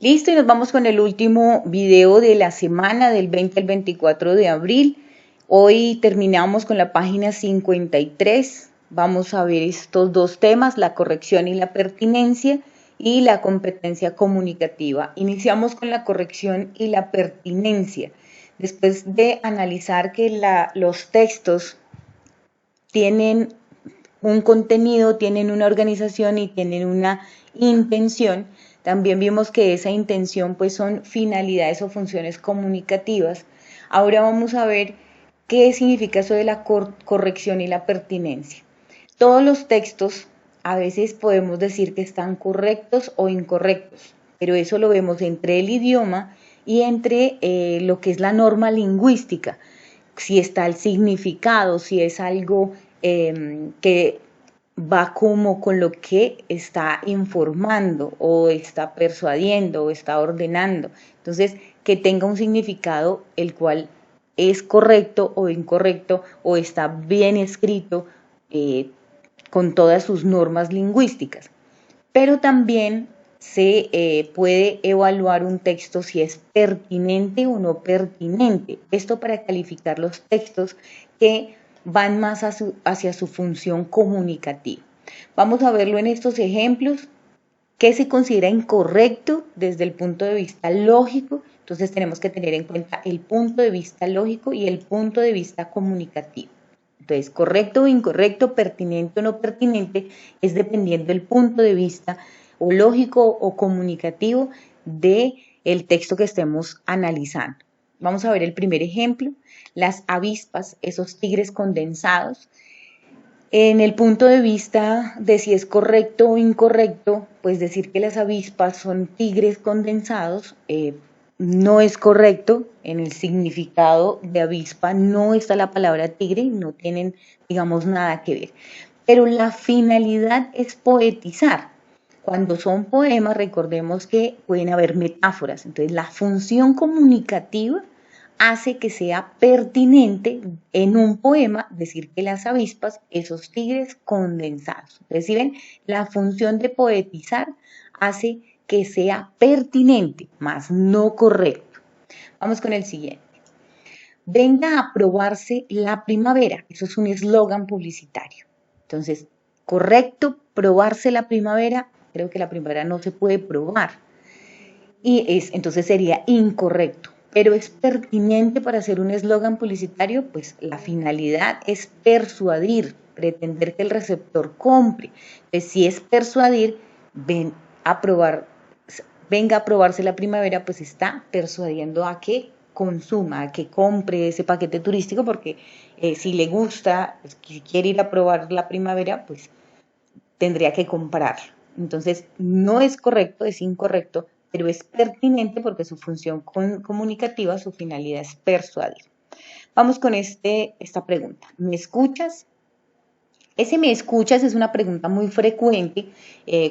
Listo, y nos vamos con el último video de la semana del 20 al 24 de abril. Hoy terminamos con la página 53. Vamos a ver estos dos temas, la corrección y la pertinencia y la competencia comunicativa. Iniciamos con la corrección y la pertinencia. Después de analizar que los textos tienen un contenido, tienen una organización y tienen una intención. También vimos que esa intención pues son finalidades o funciones comunicativas. Ahora vamos a ver qué significa eso de la corrección y la pertinencia. Todos los textos a veces podemos decir que están correctos o incorrectos, pero eso lo vemos entre el idioma y entre lo que es la norma lingüística. Si está el significado, si es algo que va como con lo que está informando o está persuadiendo o está ordenando. Entonces, que tenga un significado el cual es correcto o incorrecto o está bien escrito con todas sus normas lingüísticas. Pero también se puede evaluar un texto si es pertinente o no pertinente. Esto para calificar los textos que van más hacia su función comunicativa. Vamos a verlo en estos ejemplos. ¿Qué se considera incorrecto desde el punto de vista lógico? Entonces tenemos que tener en cuenta el punto de vista lógico y el punto de vista comunicativo. Entonces, correcto o incorrecto, pertinente o no pertinente, es dependiendo del punto de vista o lógico o comunicativo del texto que estemos analizando. Vamos a ver el primer ejemplo, las avispas, esos tigres condensados. En el punto de vista de si es correcto o incorrecto, pues decir que las avispas son tigres condensados no es correcto. En el significado de avispa no está la palabra tigre, no tienen, digamos, nada que ver. Pero la finalidad es poetizar. Cuando son poemas, recordemos que pueden haber metáforas. Entonces, la función comunicativa hace que sea pertinente en un poema decir que las avispas, esos tigres condensados. Entonces, si ven, la función de poetizar hace que sea pertinente, más no correcto. Vamos con el siguiente. Venga a probarse la primavera. Eso es un eslogan publicitario. Entonces, correcto, probarse la primavera. Creo que la primavera no se puede probar. Entonces sería incorrecto. Pero es pertinente para hacer un eslogan publicitario, pues la finalidad es persuadir, pretender que el receptor compre. Entonces, si es persuadir, venga a probarse la primavera, pues está persuadiendo a que consuma, a que compre ese paquete turístico, porque si le gusta, si quiere ir a probar la primavera, pues tendría que comprarlo. Entonces, no es correcto, es incorrecto, pero es pertinente porque su función comunicativa, su finalidad es persuadir. Vamos con esta pregunta. ¿Me escuchas? Ese me escuchas es una pregunta muy frecuente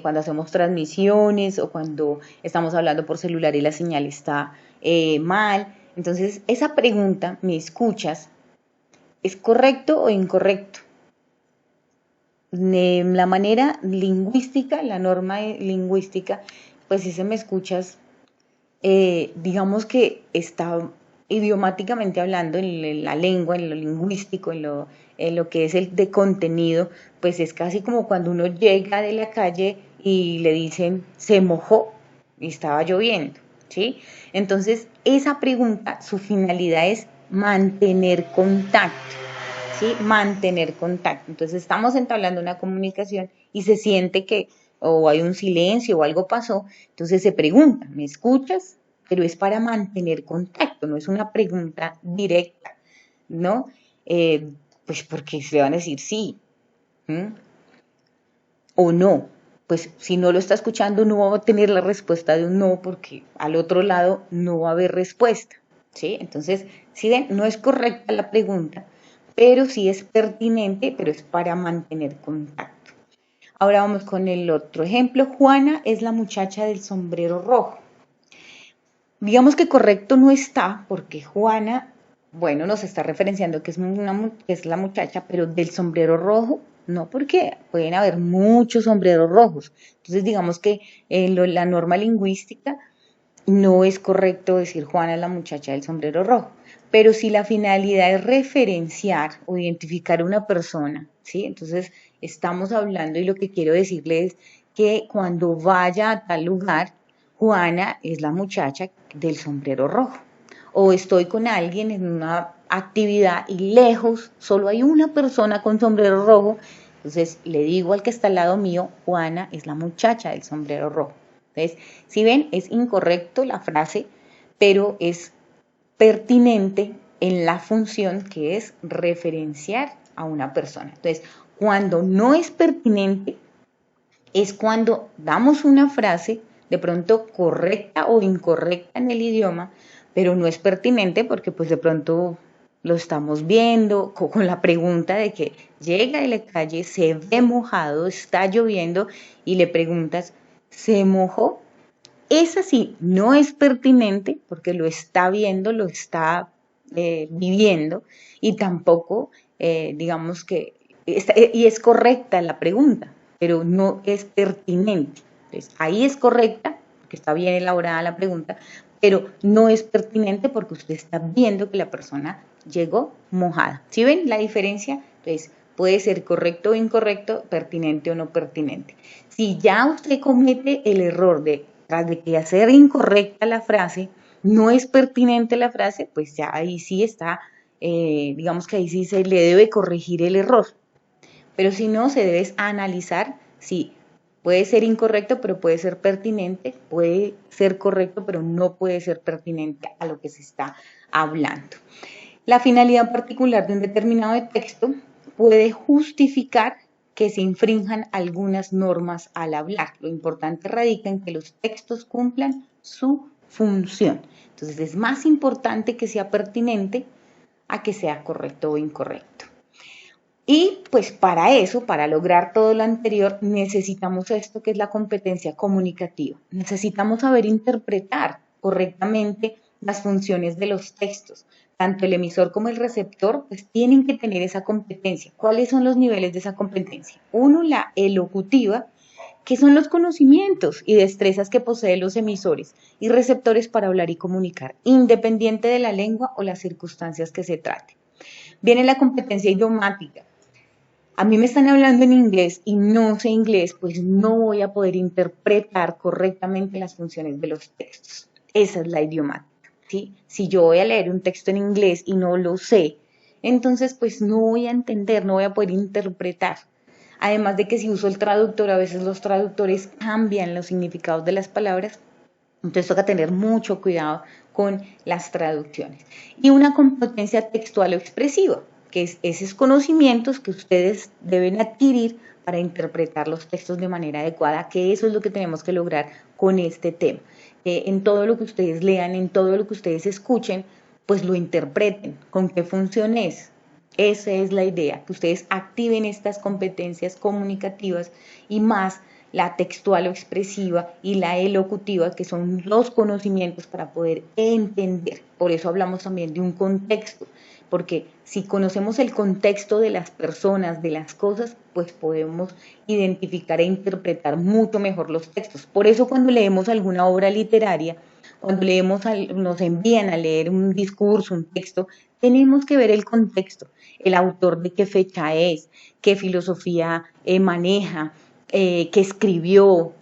cuando hacemos transmisiones o cuando estamos hablando por celular y la señal está mal. Entonces, esa pregunta, ¿me escuchas? ¿Es correcto o incorrecto? La manera lingüística, la norma lingüística, pues si se me escuchas, digamos que está idiomáticamente hablando en la lengua, en lo lingüístico, en lo que es el de contenido, pues es casi como cuando uno llega de la calle y le dicen, se mojó y estaba lloviendo, ¿sí? Entonces, esa pregunta, su finalidad es mantener contacto. ¿Sí? Mantener contacto. Entonces estamos entablando una comunicación y se siente que o hay un silencio o algo pasó, entonces se pregunta, ¿me escuchas? Pero es para mantener contacto, no es una pregunta directa, ¿no? Pues porque se van a decir sí o no. Pues si no lo está escuchando no va a tener la respuesta de un no porque al otro lado no va a haber respuesta, ¿sí? Entonces, si ven, no es correcta la pregunta, pero sí es pertinente, pero es para mantener contacto. Ahora vamos con el otro ejemplo. Juana es la muchacha del sombrero rojo. Digamos que correcto no está, porque Juana, bueno, nos está referenciando que es la muchacha, pero del sombrero rojo, no, porque pueden haber muchos sombreros rojos. Entonces, digamos que la norma lingüística no es correcto decir Juana es la muchacha del sombrero rojo. Pero si la finalidad es referenciar o identificar a una persona, ¿sí? Entonces estamos hablando y lo que quiero decirles es que cuando vaya a tal lugar, Juana es la muchacha del sombrero rojo. O estoy con alguien en una actividad y lejos solo hay una persona con sombrero rojo, entonces le digo al que está al lado mío, Juana es la muchacha del sombrero rojo. Entonces, si ven, es incorrecto la frase, pero es pertinente en la función que es referenciar a una persona. Entonces, cuando no es pertinente, es cuando damos una frase de pronto correcta o incorrecta en el idioma, pero no es pertinente porque pues de pronto lo estamos viendo con la pregunta de que llega de la calle, se ve mojado, está lloviendo y le preguntas, ¿se mojó? Esa sí, no es pertinente porque lo está viendo, lo está viviendo y tampoco, digamos que, y es correcta la pregunta, pero no es pertinente. Entonces, ahí es correcta, porque está bien elaborada la pregunta, pero no es pertinente porque usted está viendo que la persona llegó mojada. ¿Sí ven la diferencia? Entonces, puede ser correcto o incorrecto, pertinente o no pertinente. Si ya usted comete el error de, tras de que hacer incorrecta la frase, no es pertinente la frase, pues ya ahí sí está, digamos que ahí sí se le debe corregir el error. Pero si no, se debe analizar si puede ser incorrecto, pero puede ser pertinente, puede ser correcto, pero no puede ser pertinente a lo que se está hablando. La finalidad particular de un determinado texto puede justificar que se infrinjan algunas normas al hablar. Lo importante radica en que los textos cumplan su función. Entonces es más importante que sea pertinente a que sea correcto o incorrecto. Y pues para eso, para lograr todo lo anterior, necesitamos esto que es la competencia comunicativa. Necesitamos saber interpretar correctamente las funciones de los textos. Tanto el emisor como el receptor pues tienen que tener esa competencia. ¿Cuáles son los niveles de esa competencia? Uno, la elocutiva, que son los conocimientos y destrezas que poseen los emisores y receptores para hablar y comunicar, independiente de la lengua o las circunstancias que se trate. Viene la competencia idiomática. A mí me están hablando en inglés y no sé inglés, pues no voy a poder interpretar correctamente las funciones de los textos. Esa es la idiomática, ¿sí? Si yo voy a leer un texto en inglés y no lo sé, entonces pues no voy a entender, no voy a poder interpretar. Además de que si uso el traductor, a veces los traductores cambian los significados de las palabras, entonces toca tener mucho cuidado con las traducciones. Y una competencia textual o expresiva, que es esos conocimientos que ustedes deben adquirir para interpretar los textos de manera adecuada, que eso es lo que tenemos que lograr con este tema. En todo lo que ustedes lean, en todo lo que ustedes escuchen, pues lo interpreten. ¿Con qué función es? Esa es la idea, que ustedes activen estas competencias comunicativas y más la textual o expresiva y la elocutiva, que son los conocimientos para poder entender. Por eso hablamos también de un contexto, porque si conocemos el contexto de las personas, de las cosas, pues podemos identificar e interpretar mucho mejor los textos. Por eso cuando leemos alguna obra literaria, cuando leemos, nos envían a leer un discurso, un texto, tenemos que ver el contexto, el autor de qué fecha es, qué filosofía maneja, qué escribió,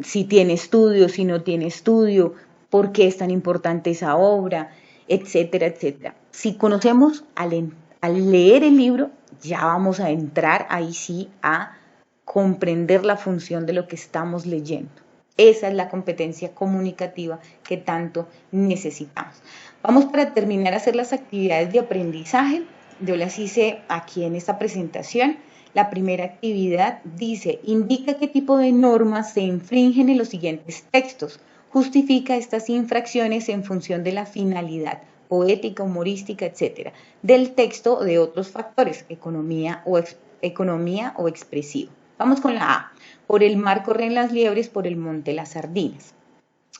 si tiene estudio, si no tiene estudio, por qué es tan importante esa obra, etcétera, etcétera. Si conocemos al leer el libro, ya vamos a entrar ahí sí a comprender la función de lo que estamos leyendo. Esa es la competencia comunicativa que tanto necesitamos. Vamos para terminar a hacer las actividades de aprendizaje. Yo las hice aquí en esta presentación. La primera actividad dice, indica qué tipo de normas se infringen en los siguientes textos. Justifica estas infracciones en función de la finalidad poética, humorística, etcétera, del texto o de otros factores, economía o expresivo. Vamos con la A. Por el mar corren las liebres, por el monte las sardinas.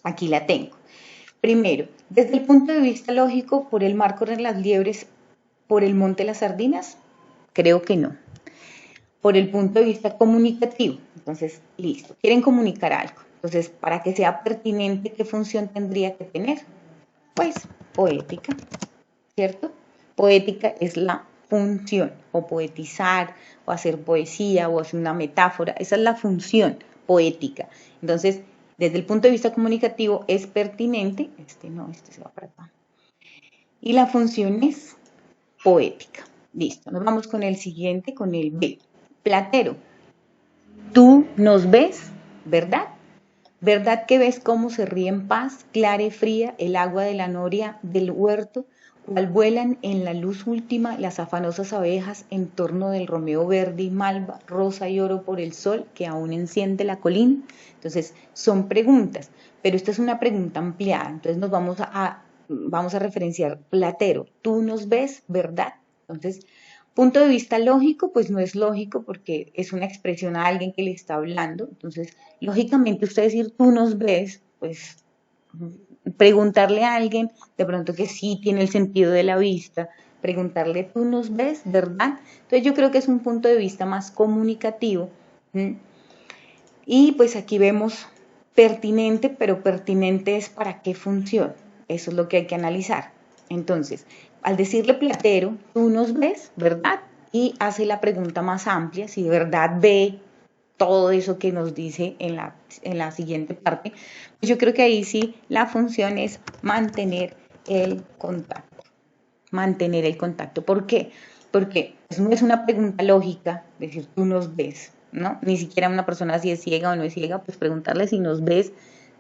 Aquí la tengo. Primero, desde el punto de vista lógico, por el mar corren las liebres, por el monte las sardinas. Creo que no. Por el punto de vista comunicativo, entonces, listo, quieren comunicar algo. Entonces, para que sea pertinente, ¿qué función tendría que tener? Pues poética, ¿cierto? Poética es la función, o poetizar, o hacer poesía, o hacer una metáfora, esa es la función poética. Entonces, desde el punto de vista comunicativo es pertinente, este se va para acá. Y la función es poética. Listo, nos vamos con el siguiente, con el B. Platero, tú nos ves, ¿verdad? ¿Verdad que ves cómo se ríe en paz, clara y fría, el agua de la noria del huerto, cual vuelan en la luz última las afanosas abejas en torno del romeo verde y malva, rosa y oro por el sol que aún enciende la colina? Entonces, son preguntas, pero esta es una pregunta ampliada, entonces nos vamos a referenciar Platero, tú nos ves, ¿verdad? Entonces, punto de vista lógico, pues no es lógico porque es una expresión a alguien que le está hablando. Entonces, lógicamente usted decir tú nos ves, pues preguntarle a alguien, de pronto que sí tiene el sentido de la vista, preguntarle tú nos ves, ¿verdad? Entonces yo creo que es un punto de vista más comunicativo. ¿Sí? Y pues aquí vemos pertinente, pero pertinente es para qué función. Eso es lo que hay que analizar. Entonces, al decirle Platero, tú nos ves, ¿verdad? Y hace la pregunta más amplia, si de verdad ve todo eso que nos dice en la siguiente parte, pues yo creo que ahí sí la función es mantener el contacto. Mantener el contacto. ¿Por qué? Porque no es una pregunta lógica, decir tú nos ves, ¿no? Ni siquiera una persona si es ciega o no es ciega, pues preguntarle si nos ves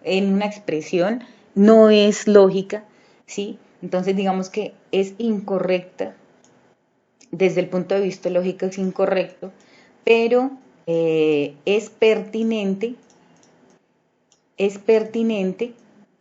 en una expresión no es lógica, ¿sí? Entonces digamos que es incorrecta, desde el punto de vista lógico es incorrecto, pero es pertinente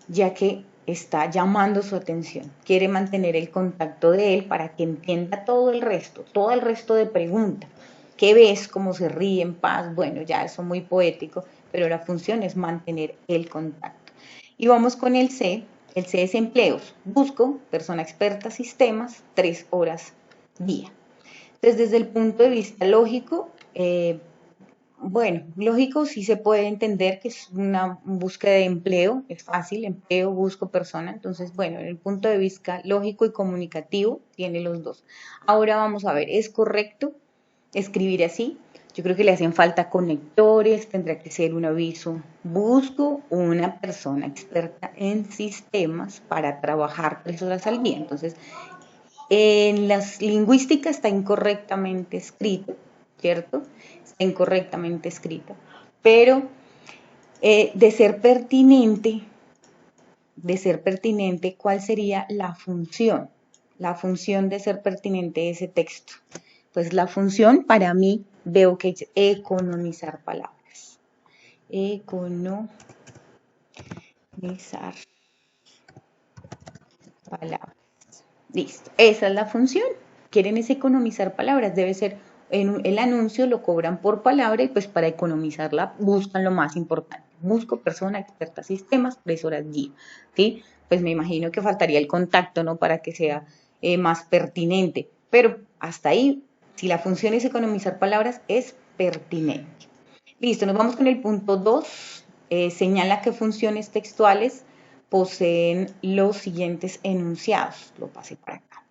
ya que está llamando su atención, quiere mantener el contacto de él para que entienda todo el resto de preguntas. ¿Qué ves? ¿Cómo se ríe en paz? Bueno, ya eso muy poético, pero la función es mantener el contacto. Y vamos con el C. El C es empleos. Busco, persona experta, sistemas, 3 horas día. Entonces, desde el punto de vista lógico, bueno, lógico, sí se puede entender que es una búsqueda de empleo, es fácil, empleo, busco persona. Entonces, bueno, en el punto de vista lógico y comunicativo, tiene los dos. Ahora vamos a ver, ¿es correcto escribir así? Yo creo que le hacen falta conectores, tendrá que ser un aviso. Busco una persona experta en sistemas para trabajar 3 horas al día. Entonces, en las lingüísticas está incorrectamente escrito, ¿cierto? Está incorrectamente escrito. Pero de ser pertinente, ¿cuál sería la función? La función de ser pertinente ese texto. Pues la función para mí veo que es economizar palabras. Economizar palabras. Listo, esa es la función. Quieren es economizar palabras, debe ser, en el anuncio lo cobran por palabra y pues para economizarla buscan lo más importante. Busco persona experta sistemas, 3 horas día, ¿sí? Pues me imagino que faltaría el contacto, ¿no? Para que sea más pertinente, pero hasta ahí, si la función es economizar palabras, es pertinente. Listo, nos vamos con el punto 2. Señala qué funciones textuales poseen los siguientes enunciados. Lo pasé para acá.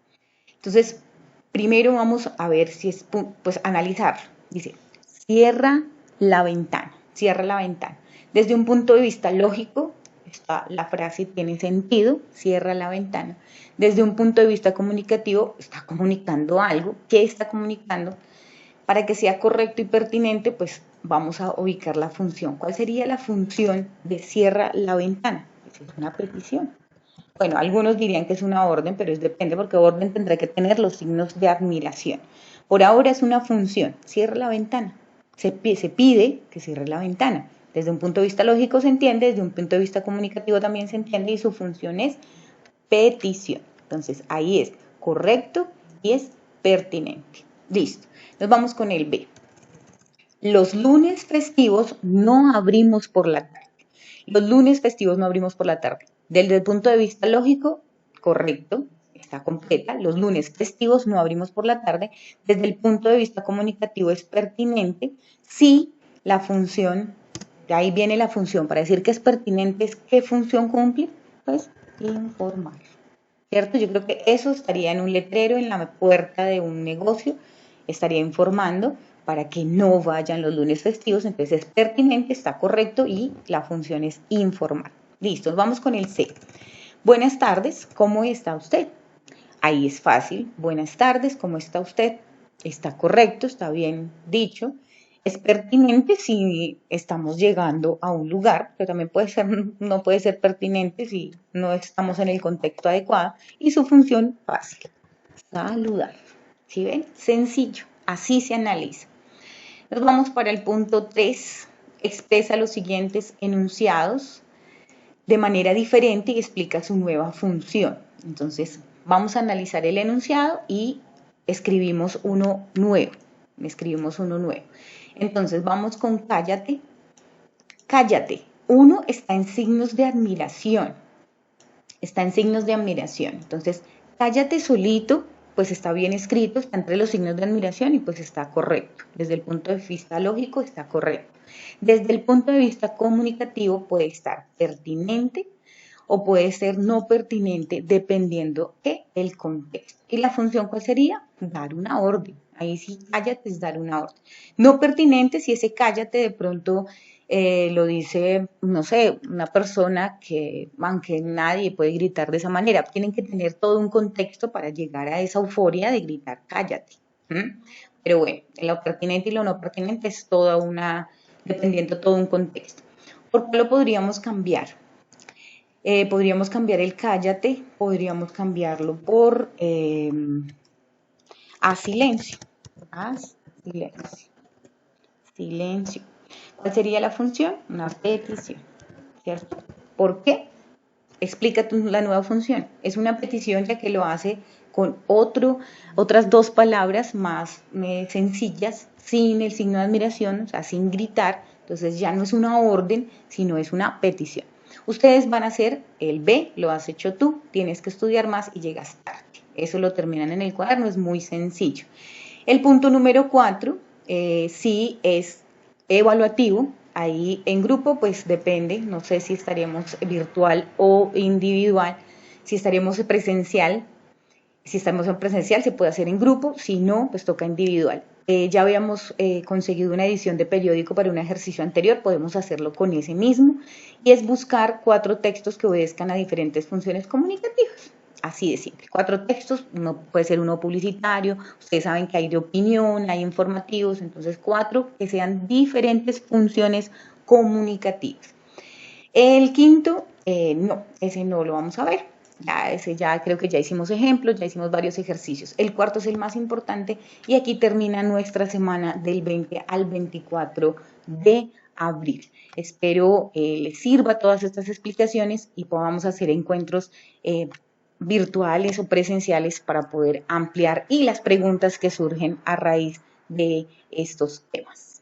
Entonces, primero vamos a ver si es, pues analizar. Dice, cierra la ventana, cierra la ventana. Desde un punto de vista lógico, la frase tiene sentido, cierra la ventana. Desde un punto de vista comunicativo, está comunicando algo. ¿Qué está comunicando? Para que sea correcto y pertinente, pues vamos a ubicar la función. ¿Cuál sería la función de cierra la ventana? Pues es una petición. Bueno, algunos dirían que es una orden, pero es depende porque orden tendrá que tener los signos de admiración. Por ahora es una función, cierra la ventana. Se pide que cierre la ventana. Desde un punto de vista lógico se entiende, desde un punto de vista comunicativo también se entiende y su función es petición. Entonces ahí es correcto y es pertinente. Listo. Nos vamos con el B. Los lunes festivos no abrimos por la tarde. Los lunes festivos no abrimos por la tarde. Desde el punto de vista lógico, correcto, está completa. Los lunes festivos no abrimos por la tarde. Desde el punto de vista comunicativo es pertinente si la función De ahí viene la función. Para decir que es pertinente, ¿qué función cumple? Pues informar. ¿Cierto? Yo creo que eso estaría en un letrero en la puerta de un negocio, estaría informando para que no vayan los lunes festivos, entonces es pertinente, está correcto y la función es informar. Listo, vamos con el C. Buenas tardes, ¿cómo está usted? Ahí es fácil, buenas tardes, ¿cómo está usted? Está correcto, está bien dicho. Es pertinente si estamos llegando a un lugar, pero también puede ser, no puede ser pertinente si no estamos en el contexto adecuado. Y su función fácil, saludar. ¿Sí ven? Sencillo, así se analiza. Nos vamos para el punto 3. Expresa los siguientes enunciados de manera diferente y explica su nueva función. Entonces, vamos a analizar el enunciado y escribimos uno nuevo. Entonces, vamos con cállate. Cállate. Uno está en signos de admiración. Entonces, cállate solito, pues está bien escrito, está entre los signos de admiración y pues está correcto. Desde el punto de vista lógico está correcto. Desde el punto de vista comunicativo puede estar pertinente o puede ser no pertinente dependiendo del contexto. ¿Y la función cuál sería? Dar una orden. Ahí sí, cállate es dar una orden. No pertinente si ese cállate de pronto lo dice, no sé, una persona que, aunque nadie puede gritar de esa manera, tienen que tener todo un contexto para llegar a esa euforia de gritar cállate. Pero bueno, lo pertinente y lo no pertinente es toda una, dependiendo todo un contexto. ¿Por qué lo podríamos cambiar? Podríamos cambiar el cállate, podríamos cambiarlo por a silencio. Silencio. ¿Cuál sería la función? Una petición, ¿cierto? ¿Por qué? Explica la nueva función. Es una petición ya que lo hace con otras dos palabras más sencillas, sin el signo de admiración, o sea, sin gritar. Entonces ya no es una orden, sino es una petición. Ustedes van a hacer el B, lo has hecho tú, tienes que estudiar más y llegas tarde. Eso lo terminan en el cuaderno, es muy sencillo. El punto número 4, sí es evaluativo. Ahí en grupo pues depende, no sé si estaremos virtual o individual, si estaremos presencial. Si estamos en presencial se puede hacer en grupo, si no pues toca individual. Ya habíamos conseguido una edición de periódico para un ejercicio anterior, podemos hacerlo con ese mismo y es buscar 4 textos que obedezcan a diferentes funciones comunicativas. Así de simple. 4 textos, puede ser uno publicitario, ustedes saben que hay de opinión, hay informativos, entonces 4 que sean diferentes funciones comunicativas. El quinto, no, ese no lo vamos a ver. Ya creo que ya hicimos ejemplos, ya hicimos varios ejercicios. El cuarto es el más importante y aquí termina nuestra semana del 20 al 24 de abril. Espero les sirva todas estas explicaciones y podamos hacer encuentros virtuales o presenciales para poder ampliar y las preguntas que surgen a raíz de estos temas.